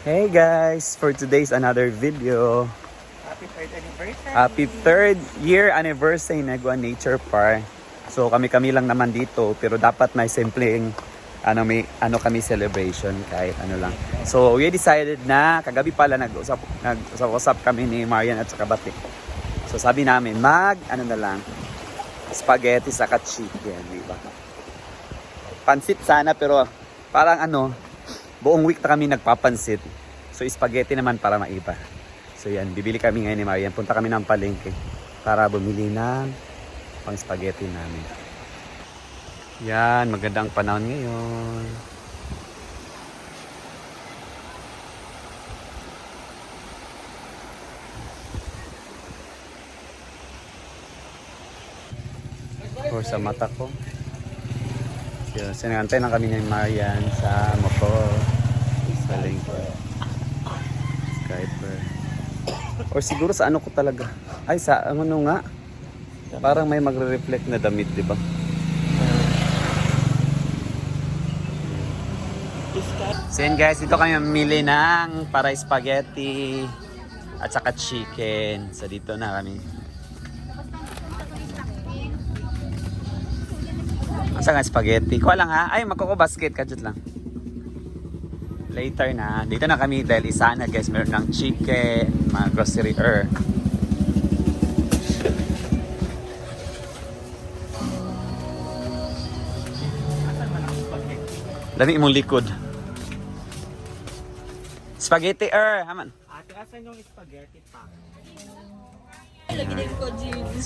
Hey guys, for today's another video. Happy 3rd anniversary! Happy 3rd year anniversary Negwa Nature Park. So kami lang naman dito, pero dapat may simpleng kami celebration kahit ano lang. So we decided na kagabi pala nag-usap kami ni Marian at saka Batik. So sabi namin spaghetti saka chicken, di ba? Pansit sana pero parang buong week na kami nagpapansit. So spaghetti naman para maiba. So yan, bibili kami ngayon ni Marian. Punta kami ng palengke para bumili ng pang spaghetti namin. Yan, magandang panahon ngayon. Or sa mata ko. So, sinagantay lang kami ni Marian sa motor. Sa lengke. Skyper. Or siguro sa ko talaga. Ay, sa nga. Parang may magre-reflect na damit, di ba? So yun guys, dito kami mamili ng para spaghetti at saka chicken. So dito na kami. Asa nga spaghetti? Kuha lang ha. Ay, magkukubasket ka dyan lang. Later na. Dito na kami dahil isa na guys. Meron ng chicken, mga grocery Dami imong likod. Spaghetti haman. Ate, asan yung spaghetti pack?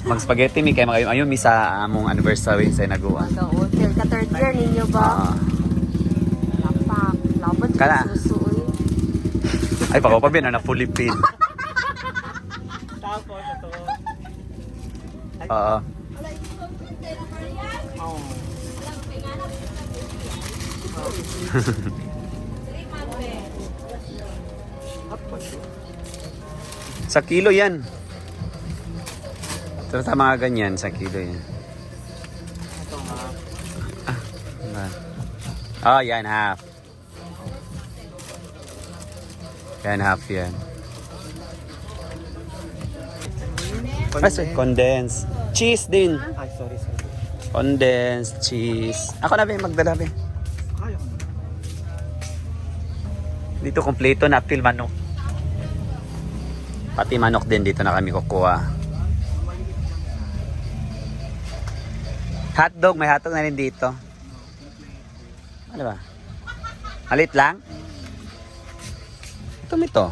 Mag-spaghetti mi kay ayaw mi sa among anniversary sa Inaguan. Sa hotel ka third year ninyo ba? Lapak, labot Kala. susuoy. Ay baka pa bin na Philippine. Tapos ito. Oo. Oh. Sa kilo yan. So, sa mga ganyan, sa kilo yan. Ito nga. Oh, yan, half. Yan, half yan. Condensed. Cheese din. Ay, sorry. Condensed cheese. Ako na ba yung magdala ba? Ayaw ko. Dito kompleto na til manok. Pati manok din dito na kami kukuha. Hotdog, may hotdog na rin dito. Ano ba? Malit lang? Ito.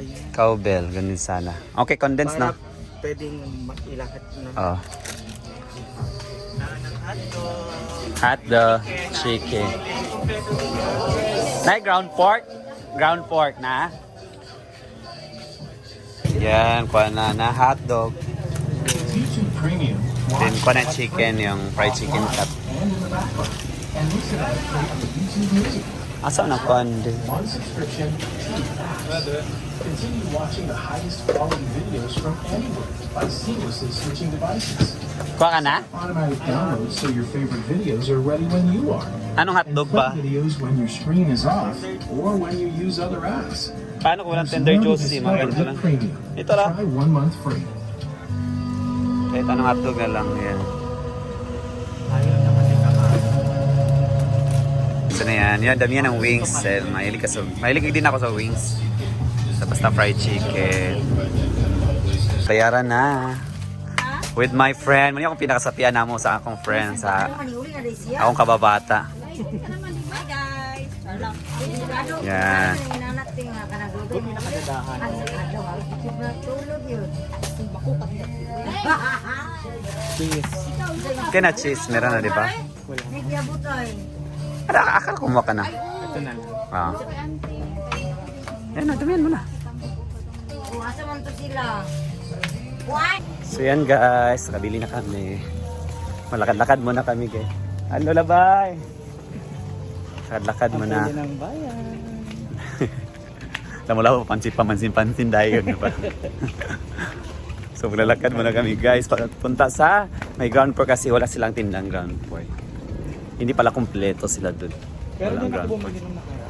Ayun. Cowbell, ganun sana. Okay, condensed no? Pwedeng ilahat na. Oh. Hotdog. Hotdog, chicken. Na ground pork? Ground pork na? Yan, kuha na hotdog. Then kuha na chicken, yung fried chicken cut. Asa na kuha din? Continue watching the highest quality videos from anywhere by seamlessly switching devices. Kuha ka na? Automatic downloads so your favorite videos are ready when you are. Anong hotdog Play ba? videos when your screen is off or when you use other apps. Paano ko lang tender juicy? Mga ganito lang. Premium. Ito lang. Try 1 month free. Kahit anong hotdog na lang. Yan. Ayaw naman yung kakain. So na yan. Yan, dami yan ng wings. Mahilig din ako sa wings. Basta fried chicken. Bayaran na. With my friend. Muna akong pinakasapian na mo sa akong friend. Sa akong kababata. Hi guys. Yan. Huwag mo nakadadahan. Cheese. Kaya na cheese. Meron na, di ba? Wala. Akala kumuha ka na. Ito na lang. Ah. Yan na, damihan mo na. So yan guys, nakabili na kami. Malakad-lakad muna kami guys. Hello labay! Lakad-lakad muna. Pwede ng bayan. Alam mo lang, pansin dahil yun pa. So maglalakad muna kami guys. Punta sa may ground floor kasi wala silang tindang ground floor. Hindi pala kumpleto sila dun. Pero Walang doon ako ground floor. bumili nung nakaraan.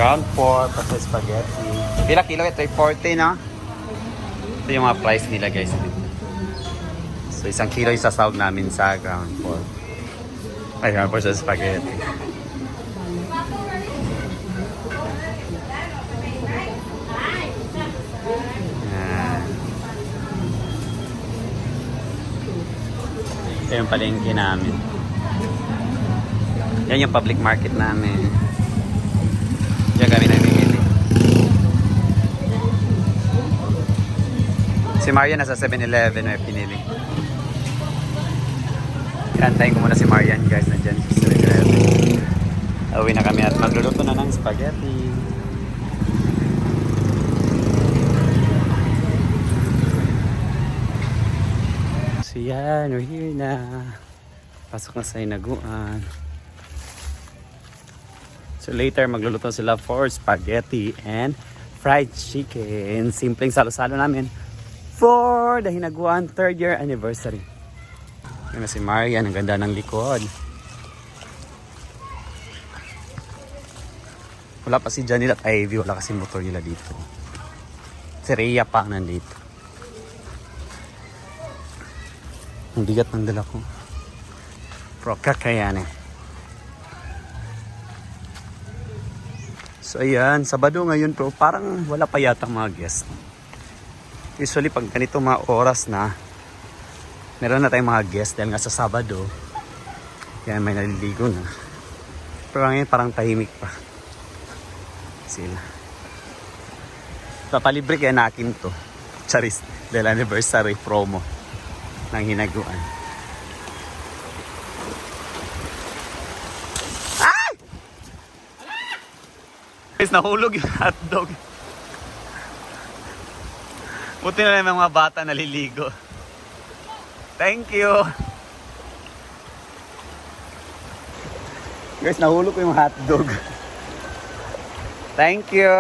ground pork, tapos spaghetti. Pila kilo? 340, no? Ito yung mga price nila, guys. So, 1 kilo yung sasawag namin sa ground pork. Ay, ground pork sa spaghetti. Yan. Ito yung palengke namin. Yan yung public market namin. Diyan kami namimili. Si Marian nasa 7-Eleven may pinili. Kantayin ko muna si Marian, guys, na dyan sa 7-Eleven. Uwi na kami at magluluto na ng spaghetti. So yan, we're here na. Pasok na sa hinaguan. So later, magluluto sila for spaghetti and fried chicken. Simpleng salo-salo namin for the hinaguan 3rd year anniversary. Yan na si Marian, ang ganda ng likod. Wala pa si Janil at Ivy, wala kasi motor nila dito. Si Rhea pa nandito. Ang bigat ng dala ko. Pero kakayanin. So ayan, Sabado ngayon pero parang wala pa yata mga guest. Usually pag ganito mga oras na, meron na tayong mga guest dahil nga sa Sabado. Yan, may naliligo na. Pero ngayon parang tahimik pa sila. Papalibre kaya na akin to. Charis, dahil anniversary promo ng hinaguan. Guys, nahulog yung hotdog. Buti na lang yung mga bata naliligo. Thank you. Guys, nahulog ko yung hotdog. Thank you.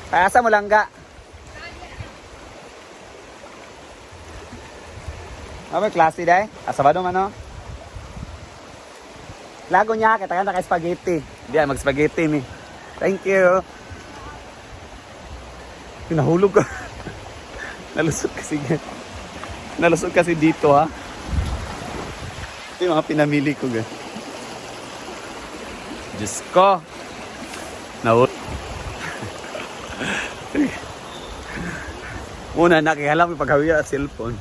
Kayasa mo lang ga. May klase dahi? Sabado man, no? Lago niya, kita ka na kay spaghetti. Diyan, mag-spaghetti ni. Thank you. Nahulog ko. Nalusot kasi dito, ha. Ito yung mga pinamili ko, guys. Diyos ko. Nahulog. Muna, nakihalam yung paghawiya at cellphone.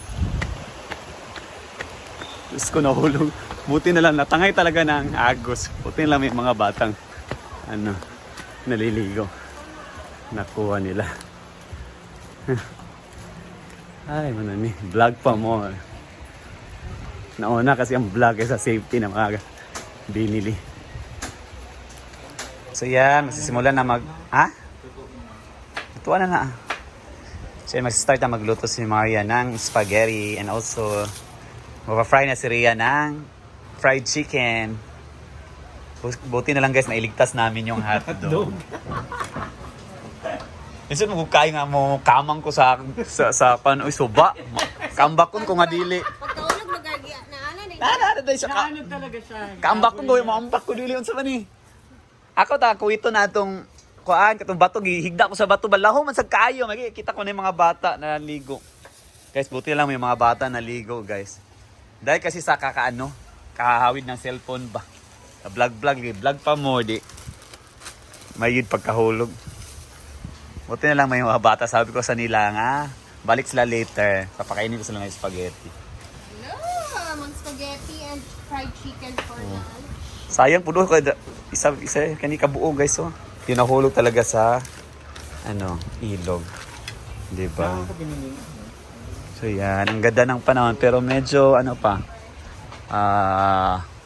Diyos ko, nahulog. Buti na lang, natangay talaga ng agos. Buti na lang may mga batang naliligo. Nakuha nila. Ay, manani. Vlog pa mo. Nauna kasi ang vlog ay sa safety na mga binili. So yan, magsisimulan na Ha? Lutuan na na. So yan, mag-start na magluto si Maria ng spaghetti and also mapa-fry na si Rhea ng fried chicken. Buti na lang guys, nailigtas namin yung hotdog. Minsan mo kayo nga mo kamang ko sa suba. Kambakon ko nga dili. Pagkaulog magagya na Ano talaga siya? Kambakon ko yung maambak ko dili unsa man ni. Ako ta kuwito na atong kuan katong bato gihigda ko sa bato balaho man sa kayo makikita ko na yung mga bata na ligo. Guys, buti lang may mga bata na ligo, guys. Dahil kasi sa kahahawid ng cellphone ba. Vlog pa mo, di. May yun pagkahulog. Buti na lang may mga bata. Sabi ko sa nila nga, balik sila later. Papakainin ko sila ng spaghetti. No, mag-spaghetti and fried chicken for lunch. Sayang po doon. Isa kani kabuo, guys. Oh. Yung nahulog talaga sa ilog. Diba? So yan, ang ganda ng panahon. Pero medyo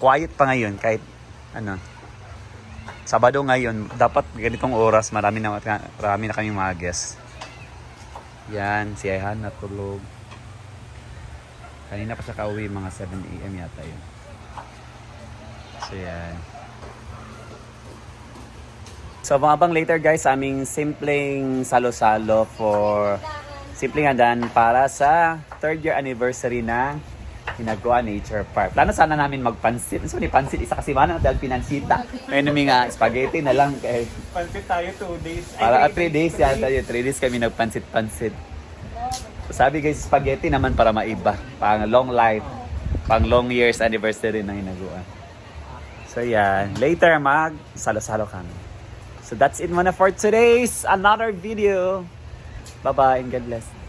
quiet pa ngayon kahit Sabado ngayon, dapat ganitong oras marami na kami mga guests. Yan, si Ayhan natulog. Kanina pa siya kauwi, mga 7 AM yata yun. So yan. So abang later guys, aming simpleng salo-salo for simpleng handa para sa 3rd year anniversary ng Hinagwa Nature Park. Plano sana namin magpansit. So ni pansit isa kasi mana dahil pinansita. May nami nga spaghetti na lang kay Pansit tayo 2 days. para 3 days yata yun. 3 days kami nagpansit-pansit. So sabi guys, spaghetti naman para maiba. Pang long life. Pang long years anniversary ng Hinaguan. So yan. Later mag salo-salo kami. So that's it muna for today's another video. Bye-bye and God bless.